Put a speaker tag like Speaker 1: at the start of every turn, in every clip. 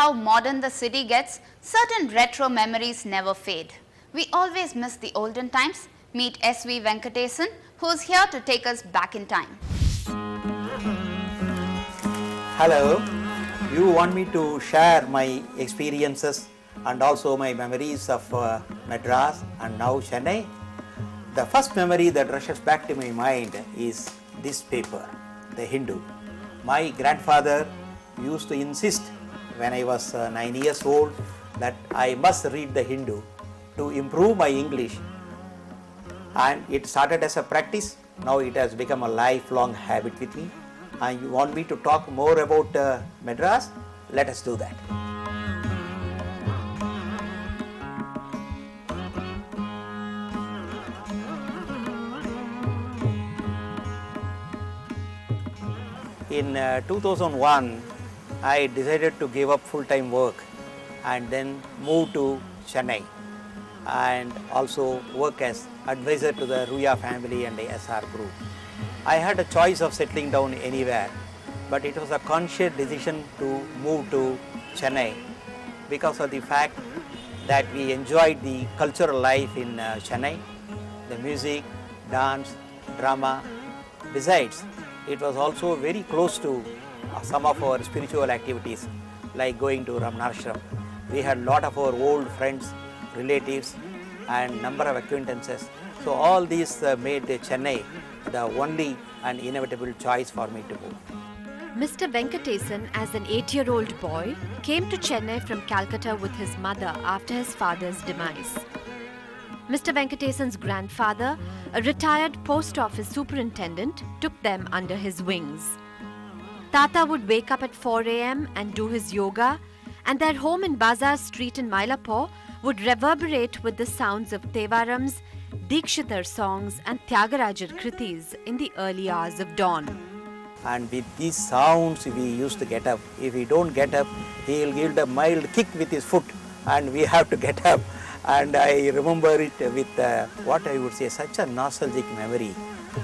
Speaker 1: how modern the city gets, certain retro memories never fade. We always miss the olden times. Meet S.V. Venkatesan, who is here to take us back in time.
Speaker 2: Hello, you want me to share my experiences and also my memories of Madras and now Chennai? The first memory that rushes back to my mind is this paper, The Hindu. My grandfather used to insist when I was 9 years old that I must read The Hindu to improve my English, and it started as a practice. Now it has become a lifelong habit with me. And you want me to talk more about Madras? Let us do that. In 2001, I decided to give up full-time work and then move to Chennai and also work as advisor to the Ruya family and the SR group. I had a choice of settling down anywhere, but it was a conscious decision to move to Chennai because of the fact that we enjoyed the cultural life in Chennai, the music, dance, drama. Besides, it was also very close to some of our spiritual activities like going to Ramanashram. We had a lot of our old friends, relatives and number of acquaintances. So all these made Chennai the only and inevitable choice for me to move.
Speaker 3: Mr. Venkatesan, as an 8-year-old boy, came to Chennai from Calcutta with his mother after his father's demise. Mr. Venkatesan's grandfather, a retired post office superintendent, took them under his wings. Tata would wake up at 4 a.m. and do his yoga, and their home in Bazar Street in Mylapore would reverberate with the sounds of Tevarams, Dikshitar songs and Thyagarajar kritis in the early hours of dawn.
Speaker 2: And with these sounds we used to get up. If we don't get up, he will give a mild kick with his foot and we have to get up. And I remember it with what I would say such a nostalgic memory.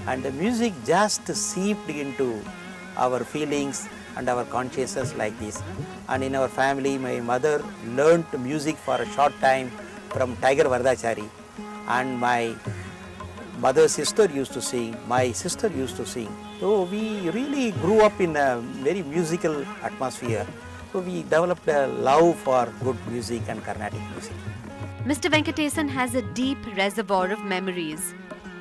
Speaker 2: And the music just seeped into our feelings and our consciousness like this. And in our family, my mother learnt music for a short time from Tiger Vardachari. And my mother's sister used to sing, my sister used to sing. So we really grew up in a very musical atmosphere. So we developed a love for good music and Carnatic music.
Speaker 3: Mr. Venkatesan has a deep reservoir of memories.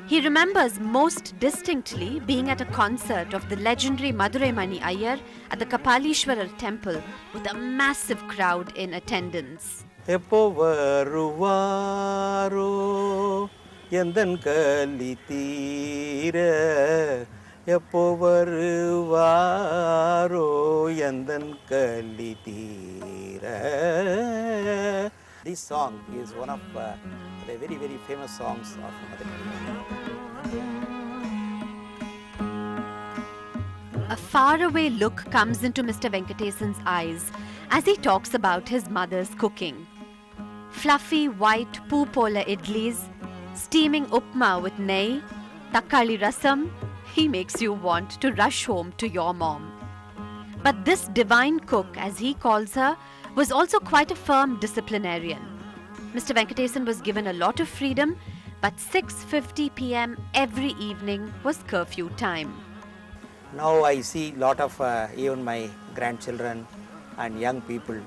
Speaker 3: He remembers most distinctly being at a concert of the legendary Madurai Mani Iyer at the Kapalishwarar temple with a massive crowd in attendance.
Speaker 2: எப்போ வருவாரோ எந்தன் கலி தீர எப்போ வருவாரோ எந்தன் கலி தீர. This song is one of the very, very famous songs of Madurai.
Speaker 3: A faraway look comes into Mr. Venkatesan's eyes as he talks about his mother's cooking. Fluffy white poo-pola idlis, steaming upma with ney, takkali rasam, he makes you want to rush home to your mom. But this divine cook, as he calls her, was also quite a firm disciplinarian. Mr. Venkatesan was given a lot of freedom, but 6:50 p.m. every evening was curfew time.
Speaker 2: Now I see a lot of even my grandchildren and young people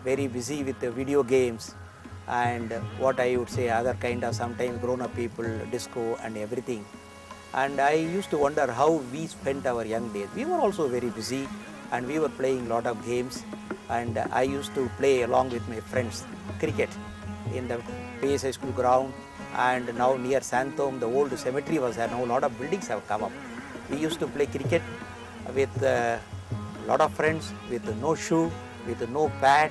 Speaker 2: very busy with the video games and what I would say other kind of sometimes grown-up people, disco and everything. And I used to wonder how we spent our young days. We were also very busy and we were playing a lot of games, and I used to play along with my friends cricket in the PS High School ground, and now near Santhom the old cemetery was there. Now a lot of buildings have come up. We used to play cricket with a lot of friends with no shoe, with no pad,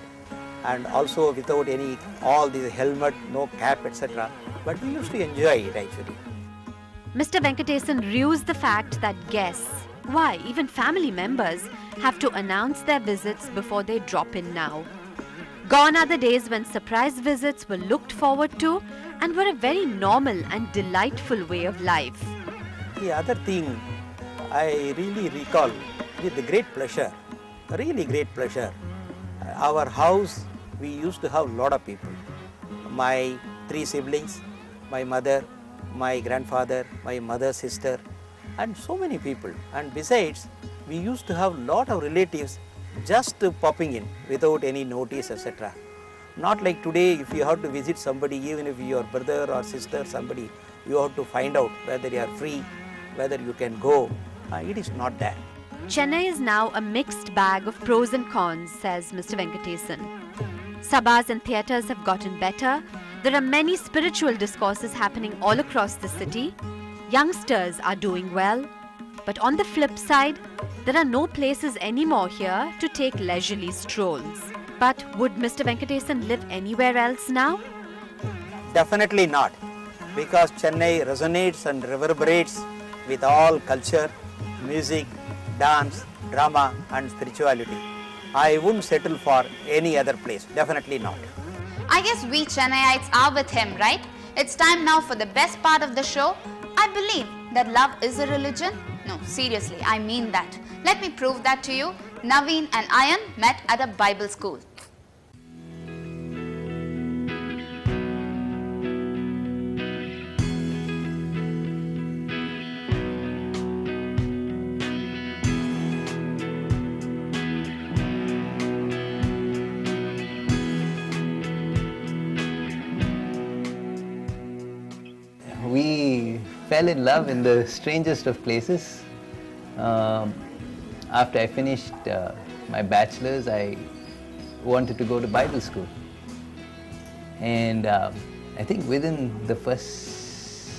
Speaker 2: and also without any all these helmet, no cap, etc. But we used to enjoy it actually.
Speaker 3: Mr. Venkatesan rues the fact that guests, why even family members, have to announce their visits before they drop in now. Gone are the days when surprise visits were looked forward to and were a very normal and delightful way of life.
Speaker 2: The other thing I really recall with great pleasure, really great pleasure, Our house, we used to have a lot of people. My 3 siblings, my mother, my grandfather, my mother's sister, and so many people. And besides, we used to have a lot of relatives just popping in without any notice, etc. Not like today, if you have to visit somebody, even if your brother or sister, somebody, you have to find out whether you are free, whether you can go. It is not that.
Speaker 3: Chennai is now a mixed bag of pros and cons, says Mr. Venkatesan. Sabhas and theatres have gotten better. There are many spiritual discourses happening all across the city. Youngsters are doing well. But on the flip side, there are no places anymore here to take leisurely strolls. But would Mr. Venkatesan live anywhere else now?
Speaker 2: Definitely not, because Chennai resonates and reverberates with all culture, music, dance, drama and spirituality. I wouldn't settle for any other place, definitely not.
Speaker 1: I guess we Chennaiites are with him, right? It's time now for the best part of the show. I believe that love is a religion. No, seriously, I mean that. Let me prove that to you. Naveen and Ayan met at a Bible school.
Speaker 4: We fell in love in the strangest of places. After I finished my bachelor's, I wanted to go to Bible school. And I think within the first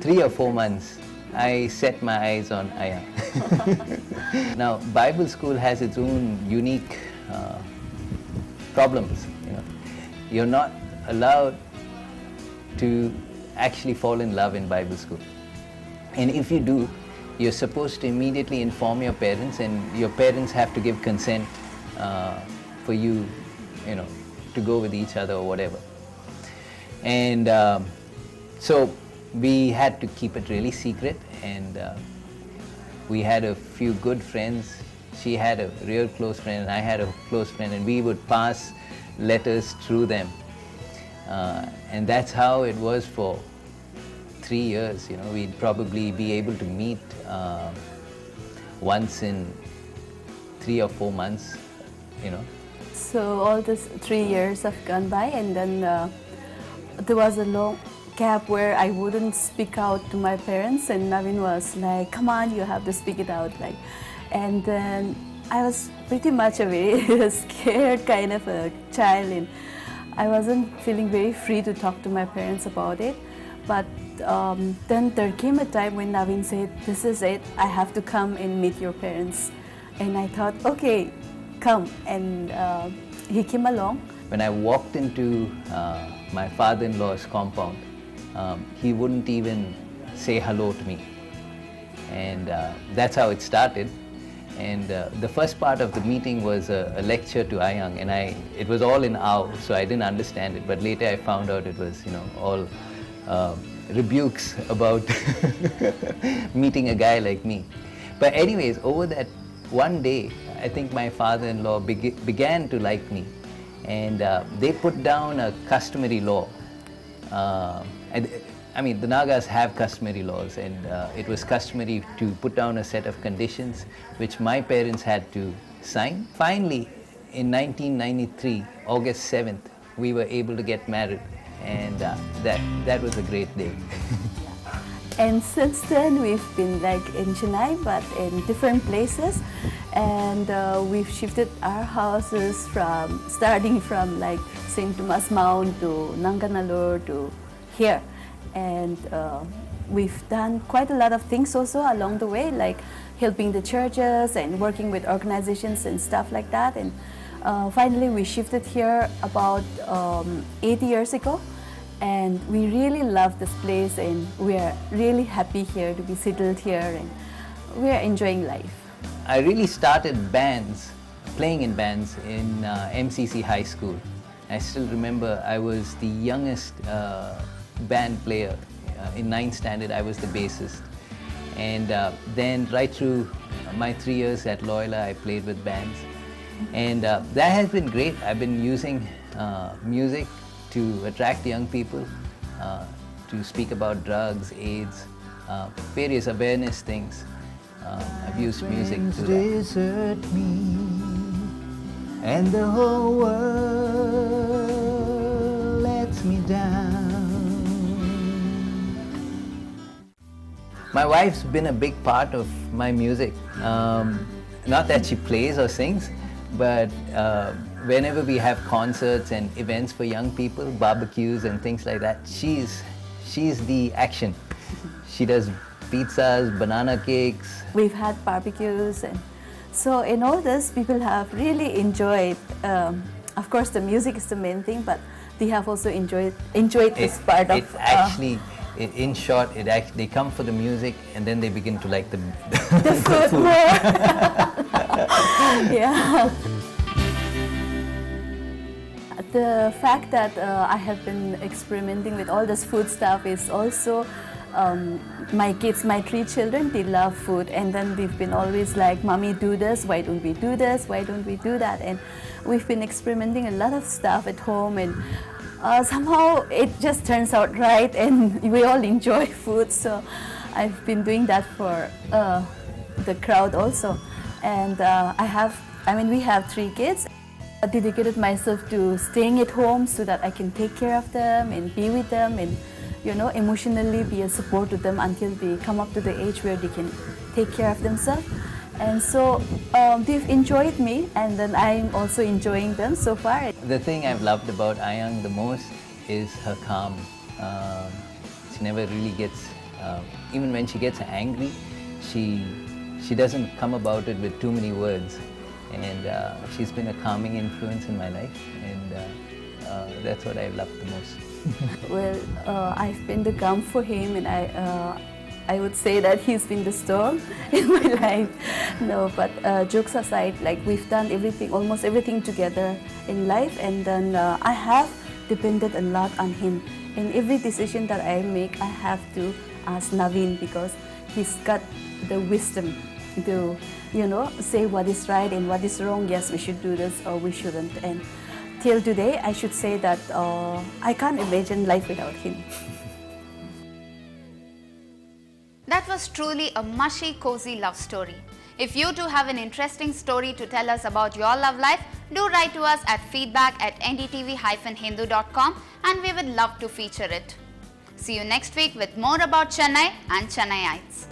Speaker 4: 3 or 4 months, I set my eyes on Ayan. Now, Bible school has its own unique problems. You're not allowed to actually fall in love in Bible school. And if you do, you're supposed to immediately inform your parents, and your parents have to give consent for you, to go with each other or whatever. And so we had to keep it really secret, and we had a few good friends. She had a real close friend, and I had a close friend, and we would pass letters through them. And that's how it was for 3 years. We'd probably be able to meet once in 3 or 4 months.
Speaker 5: So all these 3 years have gone by, and then there was a long gap where I wouldn't speak out to my parents, and Naveen was like, "Come on, you have to speak it out." And then I was pretty much a very scared kind of a child, and I wasn't feeling very free to talk to my parents about it. But then there came a time when Naveen said, "This is it, I have to come and meet your parents." And I thought, okay, come. And he came along.
Speaker 4: When I walked into my father-in-law's compound, he wouldn't even say hello to me. And that's how it started. And the first part of the meeting was a lecture to Ayan, and it was all in Ao, so I didn't understand it. But later I found out it was, all rebukes about meeting a guy like me. But anyways, over that one day, I think my father-in-law began to like me, and they put down a customary law. The Nagas have customary laws, and it was customary to put down a set of conditions which my parents had to sign. Finally, in 1993, August 7th, we were able to get married, and that was a great day.
Speaker 5: And since then, we've been in Chennai, but in different places. And we've shifted our houses starting from St. Thomas Mount to Nanganallur to here. And we've done quite a lot of things also along the way, like helping the churches and working with organizations and stuff like that. And finally, we shifted here about 8 years ago. And we really love this place, and we are really happy here to be settled here, and we are enjoying life.
Speaker 4: I really started playing in bands in MCC High School. I still remember I was the youngest band player. In 9th standard, I was the bassist. And then right through my 3 years at Loyola, I played with bands. And that has been great. I've been using music to attract young people, to speak about drugs, AIDS, various awareness things. I've used music to
Speaker 6: desert me, and the whole world lets me down.
Speaker 4: My wife's been a big part of my music. Not that she plays or sings, but whenever we have concerts and events for young people, barbecues and things like that, she's the action. She does pizzas, banana cakes.
Speaker 5: We've had barbecues, and so in all this, people have really enjoyed. Of course, the music is the main thing, but they have also enjoyed this part of.
Speaker 4: It actually, in short, they come for the music and then they begin to like the
Speaker 5: food more. Yeah. The fact that I have been experimenting with all this food stuff is also my kids, my 3 children, they love food, and then they've been always like, "Mommy, do this, why don't we do this, why don't we do that?" And we've been experimenting a lot of stuff at home, and somehow it just turns out right, and we all enjoy food. So I've been doing that for the crowd also. And we have 3 kids. I dedicated myself to staying at home so that I can take care of them and be with them and, emotionally be a support to them until they come up to the age where they can take care of themselves. And so they've enjoyed me, and then I'm also enjoying them so far.
Speaker 4: The thing I've loved about Ayang the most is her calm. She never really gets, even when she gets angry, she doesn't come about it with too many words. And she's been a calming influence in my life, and that's what I've loved the most.
Speaker 5: Well, I've been the calm for him, and I would say that he's been the storm in my life. No, but jokes aside, like we've done everything, almost everything together in life, and then I have depended a lot on him. In every decision that I make, I have to ask Naveen, because he's got the wisdom to, say what is right and what is wrong. Yes, we should do this or we shouldn't. And till today, I should say that I can't imagine life without him.
Speaker 1: That was truly a mushy, cozy love story. If you too have an interesting story to tell us about your love life, do write to us at feedback@ndtv-hindu.com, and we would love to feature it. See you next week with more about Chennai and Chennaiites.